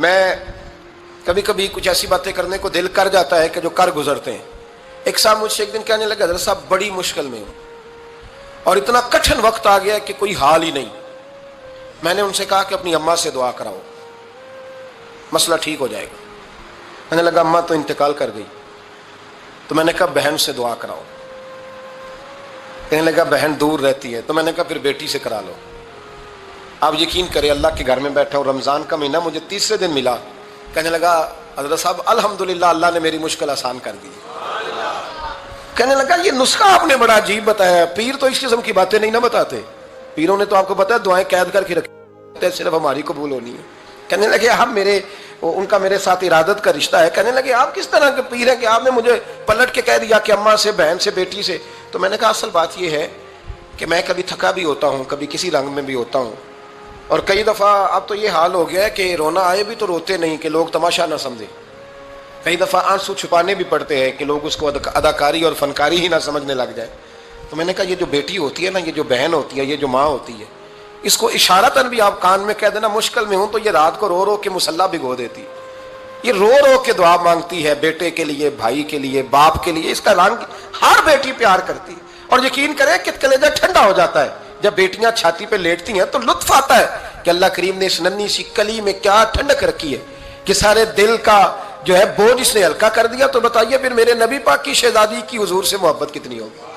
میں کبھی کبھی کچھ ایسی باتیں کرنے کو دل کر جاتا ہے کہ جو کر گزرتے ہیں. ایک صاحب مجھ سے ایک دن کہنے لگا حضرت صاحب بڑی مشکل میں ہوں اور اتنا کٹھن وقت آ گیا کہ کوئی حال ہی نہیں. میں نے ان سے کہا کہ اپنی اماں سے دعا کراؤ, مسئلہ ٹھیک ہو جائے گا. میں نے لگا اماں تو انتقال کر گئی. تو میں نے کہا بہن سے دعا کراؤ. کہنے لگا بہن دور رہتی ہے. تو میں نے کہا پھر بیٹی سے کرا لو. آپ یقین کریں اللہ کے گھر میں بیٹھا ہوں, رمضان کا مہینہ مجھے تیسرے دن ملا. کہنے لگا حضرت صاحب الحمدللہ اللہ نے میری مشکل آسان کر دی. کہنے لگا یہ نسخہ آپ نے بڑا عجیب بتایا, پیر تو اس قسم کی باتیں نہیں نہ بتاتے. پیروں نے تو آپ کو پتا ہے دعائیں قید کر کے رکھی, صرف ہماری قبول ہونی ہے. کہنے لگے ہم ان کا میرے ساتھ ارادت کا رشتہ ہے. کہنے لگے آپ کس طرح کے پیر ہیں کہ آپ نے مجھے پلٹ کے کہہ دیا کہ اماں سے, بہن سے, بیٹی سے. تو میں نے کہا اصل بات یہ ہے کہ میں کبھی تھکا بھی ہوتا ہوں, کبھی کسی رنگ میں بھی ہوتا ہوں, اور کئی دفعہ اب تو یہ حال ہو گیا ہے کہ رونا آئے بھی تو روتے نہیں کہ لوگ تماشا نہ سمجھیں. کئی دفعہ آنسو چھپانے بھی پڑتے ہیں کہ لوگ اس کو اداکاری اور فنکاری ہی نہ سمجھنے لگ جائے. تو میں نے کہا یہ جو بیٹی ہوتی ہے نا, یہ جو بہن ہوتی ہے, یہ جو ماں ہوتی ہے, اس کو اشارتاً بھی آپ کان میں کہہ دینا مشکل میں ہوں تو یہ رات کو رو رو کے مصلی بھگو دیتی. یہ رو رو کے دعا مانگتی ہے بیٹے کے لیے, بھائی کے لیے, باپ کے لیے. اس کا رنگ ہر بیٹی پیار کرتی ہے. اور یقین کریں کہ کلیجہ ٹھنڈا ہو جاتا ہے جب بیٹیاں چھاتی پہ لیٹتی ہیں تو لطف آتا ہے کہ اللہ کریم نے اس ننھی سی کلی میں کیا ٹھنڈک رکھی ہے کہ سارے دل کا جو ہے بوجھ اس نے ہلکا کر دیا. تو بتائیے پھر میرے نبی پاک کی شہزادی کی حضور سے محبت کتنی ہوگی.